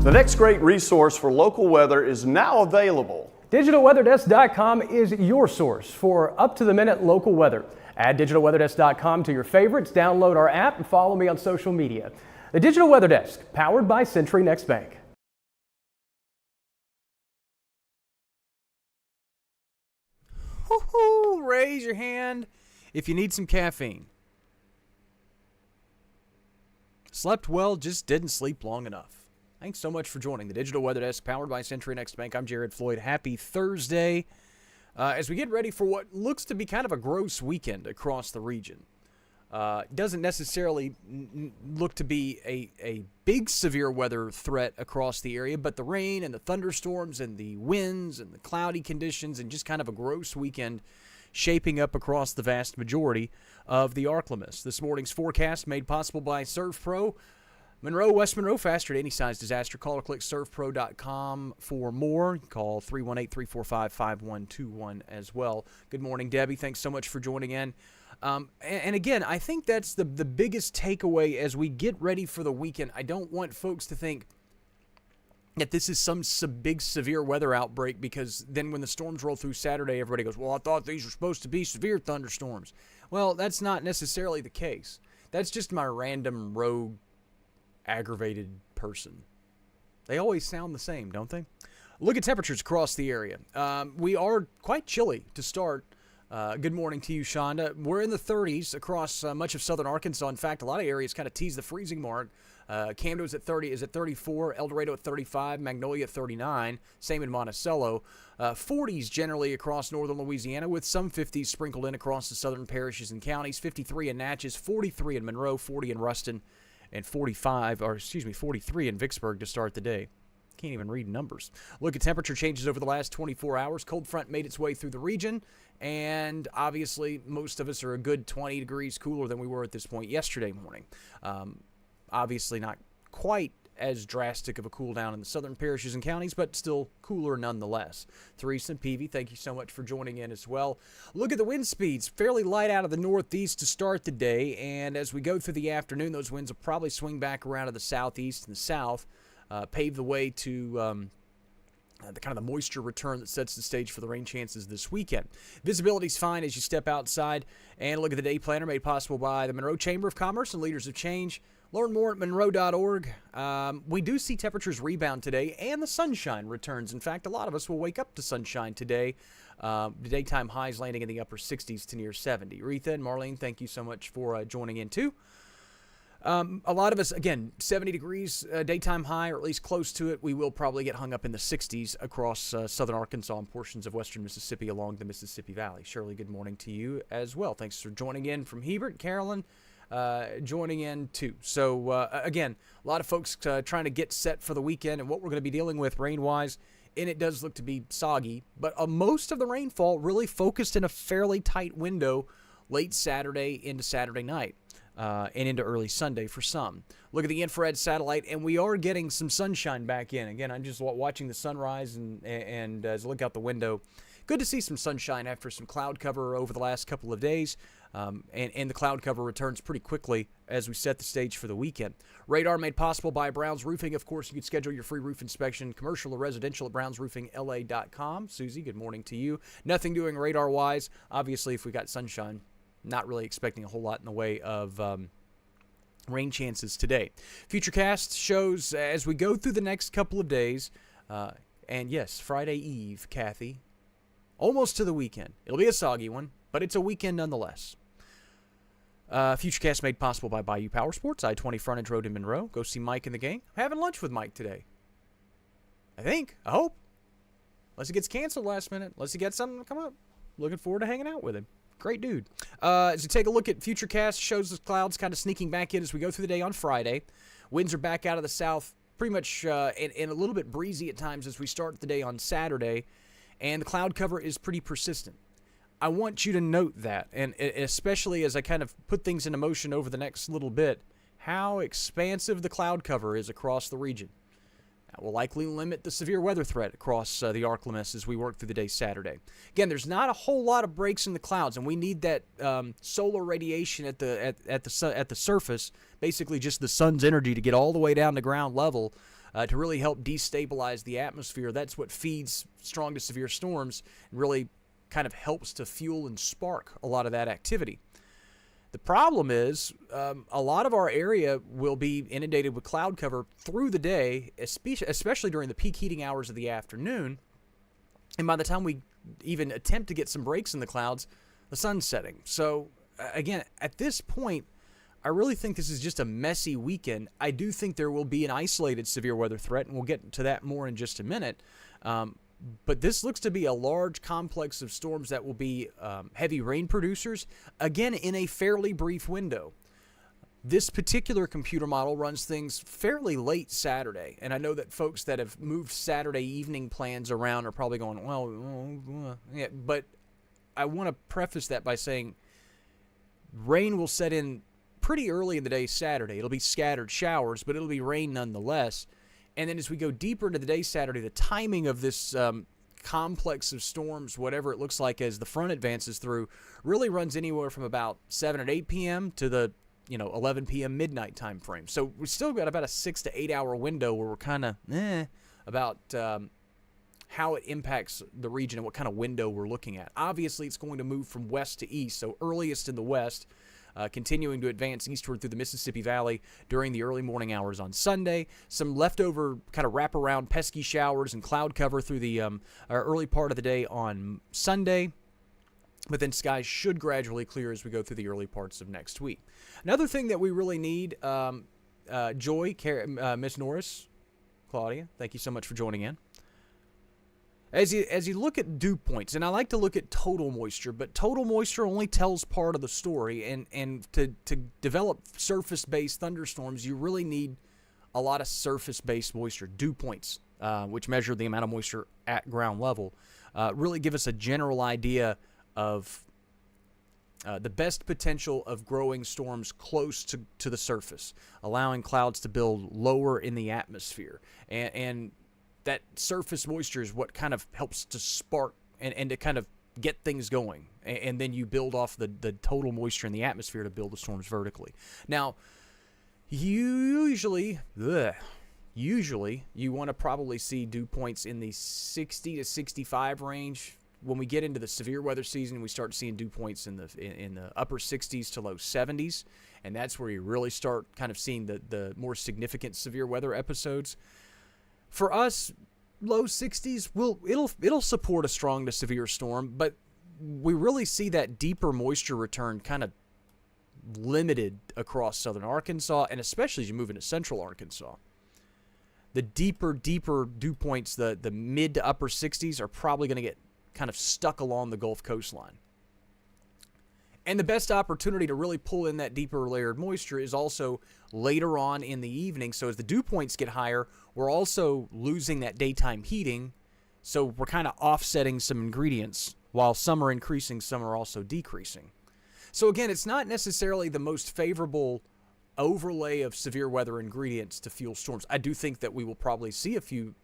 The next great resource for local weather is now available. DigitalWeatherDesk.com is your source for up-to-the-minute local weather. Add DigitalWeatherDesk.com to your favorites, download our app, and follow me on social media. The Digital Weather Desk, powered by Century Next Bank. Woo-hoo, raise your hand if you need some caffeine. Slept well, just didn't sleep long enough. Thanks so much for joining the Digital Weather Desk, powered by Century Next Bank. I'm Jared Floyd. Happy Thursday. As we get ready for what looks to be kind of a gross weekend across the region. Doesn't necessarily look to be a big severe weather threat across the area, but the rain and the thunderstorms and the winds and the cloudy conditions and just kind of a gross weekend shaping up across the vast majority of the Arklamas. This morning's forecast made possible by ServPro. Monroe, West Monroe, faster at any size disaster. Call or click servpro.com for more. Call 318-345-5121 as well. Good morning, Debbie. Thanks so much for joining in. And again, I think that's the biggest takeaway as we get ready for the weekend. I don't want folks to think that this is some big severe weather outbreak, because then when the storms roll through Saturday, everybody goes, well, I thought these were supposed to be severe thunderstorms. Well, that's not necessarily the case. That's just my random rogue aggravated person. They always sound the same, don't they? Look at temperatures across the area. We are quite chilly to start. Good morning to you, Shonda. We're in the 30s across much of southern Arkansas. In fact, a lot of areas kind of tease the freezing mark. Camden is at 34, El Dorado at 35, Magnolia at 39, same in Monticello. 40s generally across northern Louisiana, with some 50s sprinkled in across the southern parishes and counties. 53 in Natchez, 43 in Monroe, 40 in Ruston, and 43 in Vicksburg to start the day. Can't even read numbers. Look at temperature changes over the last 24 hours. Cold front made its way through the region, and obviously most of us are a good 20 degrees cooler than we were at this point yesterday morning. Obviously not quite as drastic of a cool down in the southern parishes and counties, but still cooler nonetheless. Teresa and Peavy, thank you so much for joining in as well. Look at the wind speeds, fairly light out of the northeast to start the day, and as we go through the afternoon, those winds will probably swing back around to the southeast and the south, pave the way to the kind of the moisture return that sets the stage for the rain chances this weekend. Visibility's fine as you step outside, and look at the day planner made possible by the Monroe Chamber of Commerce and Leaders of Change. Learn more at monroe.org. We do see temperatures rebound today, and the sunshine returns. In fact, a lot of us will wake up to sunshine today. The daytime highs landing in the upper 60s to near 70. Aretha and Marlene, thank you so much for joining in, too. A lot of us, again, 70 degrees daytime high, or at least close to it. We will probably get hung up in the 60s across southern Arkansas and portions of western Mississippi along the Mississippi Valley. Shirley, good morning to you as well. Thanks for joining in from Hebert. Carolyn, joining in too. So again, a lot of folks trying to get set for the weekend and what we're going to be dealing with rain-wise, and it does look to be soggy, but most of the rainfall really focused in a fairly tight window late Saturday into Saturday night. And into early Sunday for some. Look at the infrared satellite, and we are getting some sunshine back in. Again, I'm just watching the sunrise, and as I look out the window, good to see some sunshine after some cloud cover over the last couple of days. And the cloud cover returns pretty quickly as we set the stage for the weekend. Radar made possible by Brown's Roofing. Of course, you can schedule your free roof inspection, commercial or residential, at brownsroofingla.com. Susie, good morning to you. Nothing doing radar-wise. Obviously, if we got sunshine, not really expecting a whole lot in the way of rain chances today. Futurecast shows as we go through the next couple of days. And yes, Friday Eve, Kathy. Almost to the weekend. It'll be a soggy one, but it's a weekend nonetheless. Futurecast made possible by Bayou Power Sports, I-20 Frontage Road in Monroe. Go see Mike and the gang. I'm having lunch with Mike today. I hope. Unless it gets canceled last minute. Unless he gets something to come up. Looking forward to hanging out with him. Great dude. As we take a look at Futurecast, shows the clouds kind of sneaking back in as we go through the day on Friday. Winds are back out of the south, pretty much and a little bit breezy at times as we start the day on Saturday. And the cloud cover is pretty persistent. I want you to note that, and especially as I kind of put things into motion over the next little bit, how expansive the cloud cover is across the region. That will likely limit the severe weather threat across the Arklamas as we work through the day Saturday. Again, there's not a whole lot of breaks in the clouds, and we need that solar radiation at the surface, basically just the sun's energy, to get all the way down to ground level to really help destabilize the atmosphere. That's what feeds strong to severe storms and really kind of helps to fuel and spark a lot of that activity. The problem is a lot of our area will be inundated with cloud cover through the day, especially during the peak heating hours of the afternoon. And by the time we even attempt to get some breaks in the clouds, the sun's setting. So again, at this point, I really think this is just a messy weekend. I do think there will be an isolated severe weather threat, and we'll get to that more in just a minute. But this looks to be a large complex of storms that will be heavy rain producers, again, in a fairly brief window. This particular computer model runs things fairly late Saturday, and I know that folks that have moved Saturday evening plans around are probably going, well, yeah, but I want to preface that by saying rain will set in pretty early in the day Saturday. It'll be scattered showers, but it'll be rain nonetheless. And then as we go deeper into the day Saturday, the timing of this complex of storms, whatever it looks like as the front advances through, really runs anywhere from about 7 or 8 p.m. to the 11 p.m. midnight time frame. So we've still got about a 6 to 8 hour window where we're kind of about how it impacts the region and what kind of window we're looking at. Obviously, it's going to move from west to east, so earliest in the west, continuing to advance eastward through the Mississippi Valley during the early morning hours on Sunday. Some leftover kind of wraparound pesky showers and cloud cover through the early part of the day on Sunday. But then skies should gradually clear as we go through the early parts of next week. Another thing that we really need, Joy, Miss Norris, Claudia, thank you so much for joining in. As you look at dew points, and I like to look at total moisture, but total moisture only tells part of the story, and to develop surface-based thunderstorms, you really need a lot of surface-based moisture. Dew points, which measure the amount of moisture at ground level, really give us a general idea of the best potential of growing storms close to the surface, allowing clouds to build lower in the atmosphere. And that surface moisture is what kind of helps to spark and to kind of get things going. And then you build off the total moisture in the atmosphere to build the storms vertically. Now, usually you want to probably see dew points in the 60 to 65 range. When we get into the severe weather season, we start seeing dew points in the upper 60s to low 70s, and that's where you really start kind of seeing the more significant severe weather episodes. For us, low 60s, it'll support a strong to severe storm, but we really see that deeper moisture return kind of limited across southern Arkansas, and especially as you move into central Arkansas. The deeper dew points, the mid to upper 60s, are probably going to get kind of stuck along the Gulf coastline. And the best opportunity to really pull in that deeper layered moisture is also later on in the evening. So as the dew points get higher, we're also losing that daytime heating. So we're kind of offsetting some ingredients. While some are increasing, some are also decreasing. So again, it's not necessarily the most favorable overlay of severe weather ingredients to fuel storms. I do think that we will probably see a few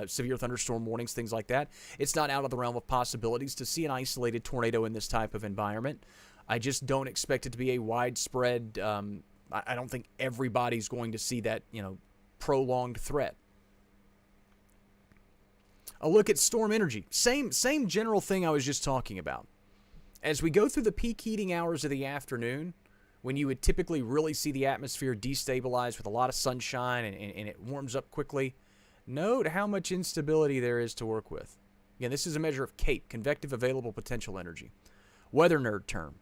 severe thunderstorm warnings, things like that. It's not out of the realm of possibilities to see an isolated tornado in this type of environment. I just don't expect it to be a widespread, I don't think everybody's going to see that, prolonged threat. A look at storm energy. Same general thing I was just talking about. As we go through the peak heating hours of the afternoon, when you would typically really see the atmosphere destabilize with a lot of sunshine and it warms up quickly, note how much instability there is to work with. Again, this is a measure of CAPE, convective available potential energy. Weather nerd term.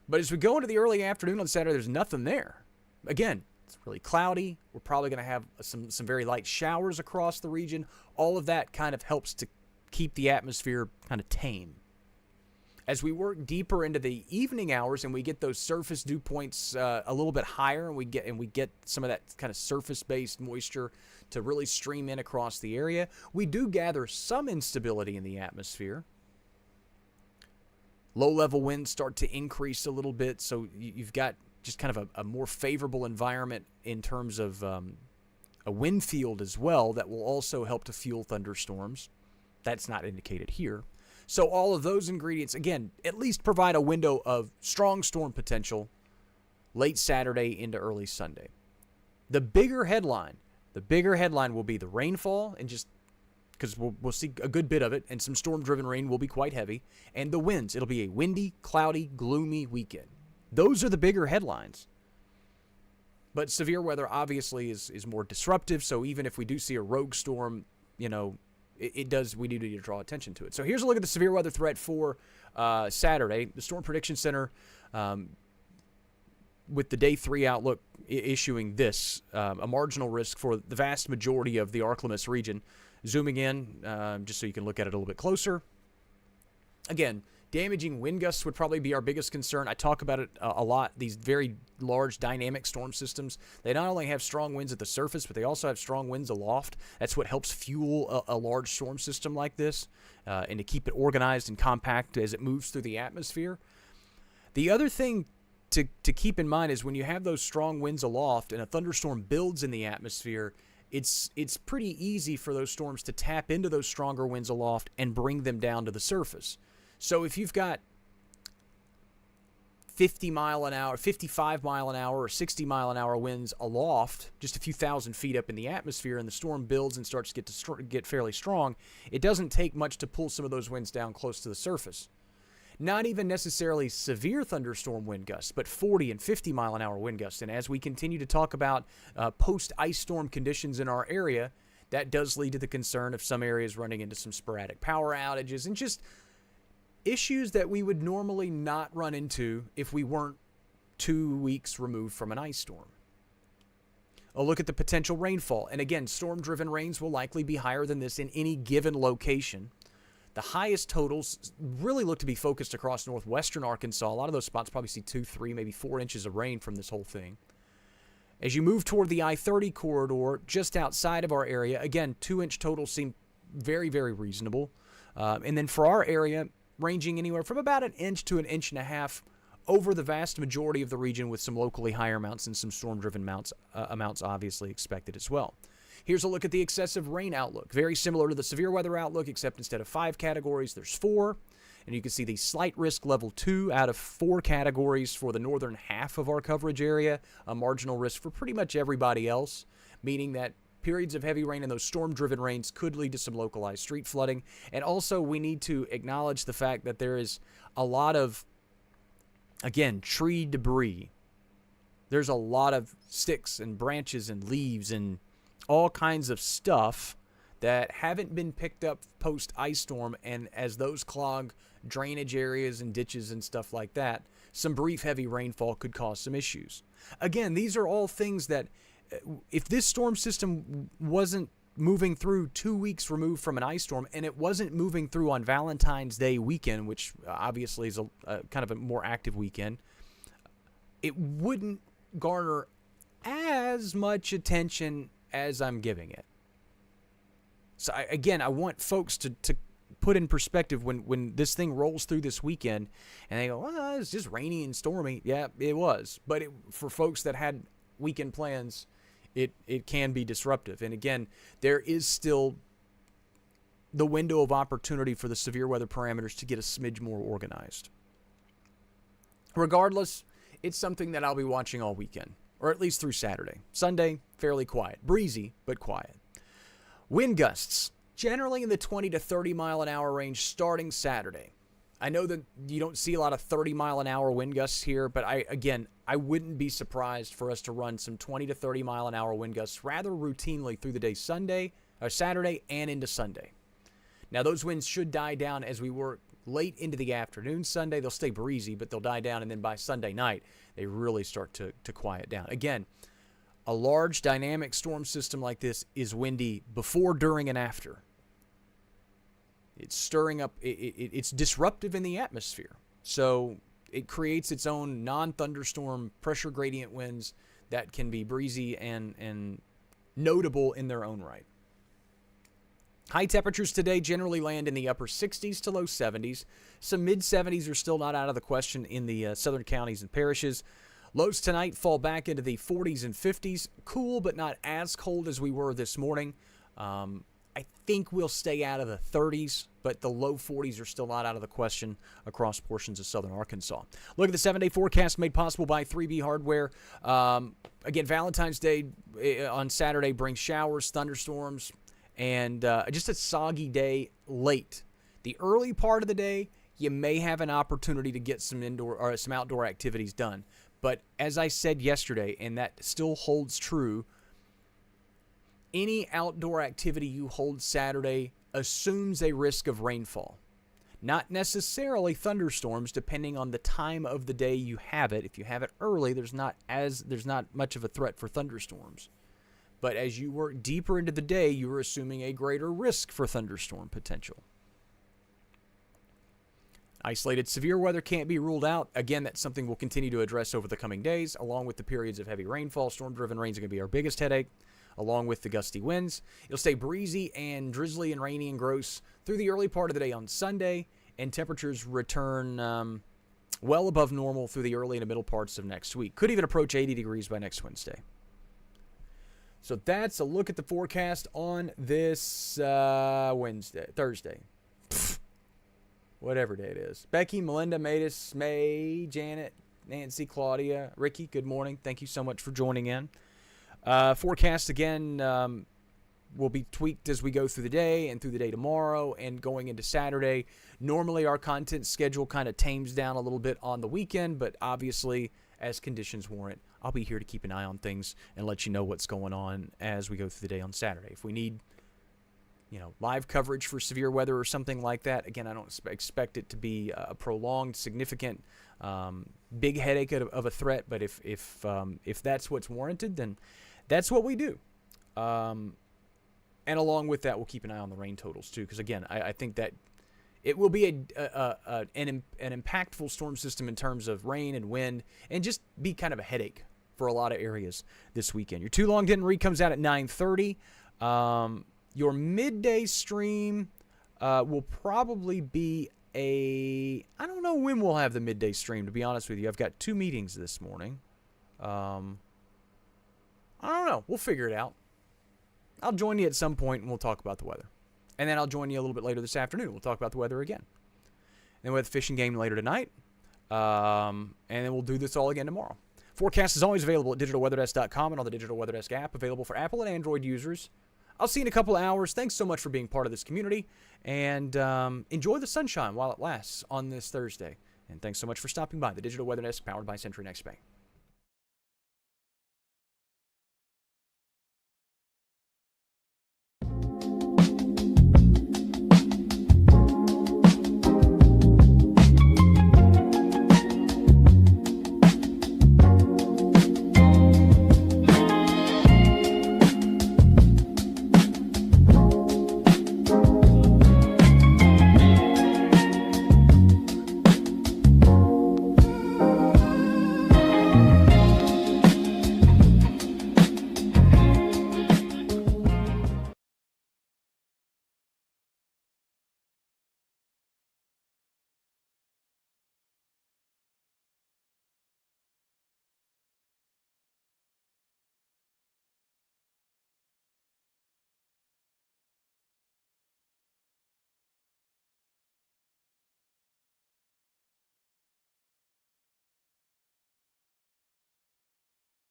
But as we go into the early afternoon on Saturday, there's nothing there. Again, it's really cloudy. We're probably going to have some very light showers across the region. All of that kind of helps to keep the atmosphere kind of tame. As we work deeper into the evening hours and we get those surface dew points a little bit higher, and we get some of that kind of surface-based moisture to really stream in across the area, we do gather some instability in the atmosphere. Low-level winds start to increase a little bit, so you've got just kind of a more favorable environment in terms of a wind field as well that will also help to fuel thunderstorms. That's not indicated here. So all of those ingredients, again, at least provide a window of strong storm potential late Saturday into early Sunday. The bigger headline The bigger headline will be the rainfall, and just because we'll see a good bit of it, and some storm-driven rain will be quite heavy, and the winds. It'll be a windy, cloudy, gloomy weekend. Those are the bigger headlines. But severe weather obviously is more disruptive, so even if we do see a rogue storm, we do need to draw attention to it. So here's a look at the severe weather threat for Saturday. The Storm Prediction Center, with the day 3 outlook issuing this, a marginal risk for the vast majority of the Arklamas region. Zooming in, just so you can look at it a little bit closer. Again, damaging wind gusts would probably be our biggest concern. I talk about it a lot. These very large dynamic storm systems, they not only have strong winds at the surface, but they also have strong winds aloft. That's what helps fuel a large storm system like this, and to keep it organized and compact as it moves through the atmosphere. The other thing to keep in mind is when you have those strong winds aloft and a thunderstorm builds in the atmosphere, it's pretty easy for those storms to tap into those stronger winds aloft and bring them down to the surface. So if you've got 50 mile an hour, 55 mile an hour, or 60 mile an hour winds aloft, just a few thousand feet up in the atmosphere, and the storm builds and starts to get fairly strong, it doesn't take much to pull some of those winds down close to the surface. Not even necessarily severe thunderstorm wind gusts, but 40 and 50 mile an hour wind gusts. And as we continue to talk about post-ice storm conditions in our area, that does lead to the concern of some areas running into some sporadic power outages and just issues that we would normally not run into if we weren't 2 weeks removed from an ice storm. A look at the potential rainfall. And again, storm-driven rains will likely be higher than this in any given location. The highest totals really look to be focused across northwestern Arkansas. A lot of those spots probably see 2, 3, maybe 4 inches of rain from this whole thing. As you move toward the I-30 corridor, just outside of our area, again, 2-inch totals seem very, very reasonable. And then for our area, ranging anywhere from about 1 inch to 1.5 inches over the vast majority of the region, with some locally higher amounts and some storm-driven amounts obviously expected as well. Here's a look at the excessive rain outlook. Very similar to the severe weather outlook, except instead of 5 categories, there's 4. And you can see the slight risk level 2 out of 4 categories for the northern half of our coverage area, a marginal risk for pretty much everybody else, meaning that periods of heavy rain and those storm-driven rains could lead to some localized street flooding. And also, we need to acknowledge the fact that there is a lot of, again, tree debris. There's a lot of sticks and branches and leaves and all kinds of stuff that haven't been picked up post-ice storm, and as those clog drainage areas and ditches and stuff like that, some brief heavy rainfall could cause some issues. Again, these are all things that, if this storm system wasn't moving through 2 weeks removed from an ice storm, and it wasn't moving through on Valentine's Day weekend, which obviously is a kind of a more active weekend, it wouldn't garner as much attention as I'm giving it. So I want folks to put in perspective when this thing rolls through this weekend and they go, well, it's just rainy and stormy. Yeah, it was. But for folks that had weekend plans, it can be disruptive. And again, there is still the window of opportunity for the severe weather parameters to get a smidge more organized. Regardless, it's something that I'll be watching all weekend, or at least through Saturday. Sunday, fairly quiet. Breezy, but quiet. Wind gusts, generally in the 20 to 30 mile an hour range starting Saturday. I know that you don't see a lot of 30 mile an hour wind gusts here, but I wouldn't be surprised for us to run some 20 to 30 mile an hour wind gusts rather routinely through the day Saturday and into Sunday. Now, those winds should die down as we work late into the afternoon Sunday. They'll stay breezy, but they'll die down, and then by Sunday night, they really start to quiet down. Again, a large dynamic storm system like this is windy before, during, and after. It's stirring up, it's disruptive in the atmosphere. So it creates its own non-thunderstorm pressure gradient winds that can be breezy and notable in their own right. High temperatures today generally land in the upper 60s to low 70s. Some mid-70s are still not out of the question in the southern counties and parishes. Lows tonight fall back into the 40s and 50s. Cool, but not as cold as we were this morning. I think we'll stay out of the 30s, but the low 40s are still not out of the question across portions of southern Arkansas. Look at the 7-day forecast made possible by 3B Hardware. Again, Valentine's Day on Saturday brings showers, thunderstorms, and just a soggy day late. The early part of the day, you may have an opportunity to get some indoor or some outdoor activities done. But as I said yesterday, and that still holds true, any outdoor activity you hold Saturday assumes a risk of rainfall. Not necessarily thunderstorms, depending on the time of the day you have it. If you have it early, there's not much of a threat for thunderstorms. But as you work deeper into the day, you are assuming a greater risk for thunderstorm potential. Isolated severe weather can't be ruled out. Again, that's something we'll continue to address over the coming days, along with the periods of heavy rainfall. Storm-driven rains are going to be our biggest headache, along with the gusty winds. It'll stay breezy and drizzly and rainy and gross through the early part of the day on Sunday, and temperatures return well above normal through the early and middle parts of next week. Could even approach 80 degrees by next Wednesday. So that's a look at the forecast on this Thursday. Whatever day it is. Becky, Melinda, Matus, May, Janet, Nancy, Claudia, Ricky, good morning. Thank you so much for joining in. Forecast, again, will be tweaked as we go through the day and through the day tomorrow and going into Saturday. Normally, our content schedule kind of tames down a little bit on the weekend, but obviously, as conditions warrant, I'll be here to keep an eye on things and let you know what's going on as we go through the day on Saturday. If we need live coverage for severe weather or something like that. Again, I don't expect it to be a prolonged, significant, big headache of a threat. But if that's what's warranted, then that's what we do. And along with that, we'll keep an eye on the rain totals too, because again, I think that it will be an impactful storm system in terms of rain and wind, and just be kind of a headache for a lot of areas this weekend. Your Too Long Didn't Read comes out at 9:30. Your midday stream will probably be I don't know when we'll have the midday stream, to be honest with you. I've got 2 meetings this morning. I don't know. We'll figure it out. I'll join you at some point and we'll talk about the weather. And then I'll join you a little bit later this afternoon. We'll talk about the weather again. Then we'll have the fishing game later tonight. And then we'll do this all again tomorrow. Forecast is always available at digitalweatherdesk.com and on the Digital Weather Desk app, available for Apple and Android users. I'll see you in a couple of hours. Thanks so much for being part of this community. And enjoy the sunshine while it lasts on this Thursday. And thanks so much for stopping by the Digital Weather Desk, powered by Century Next Bay.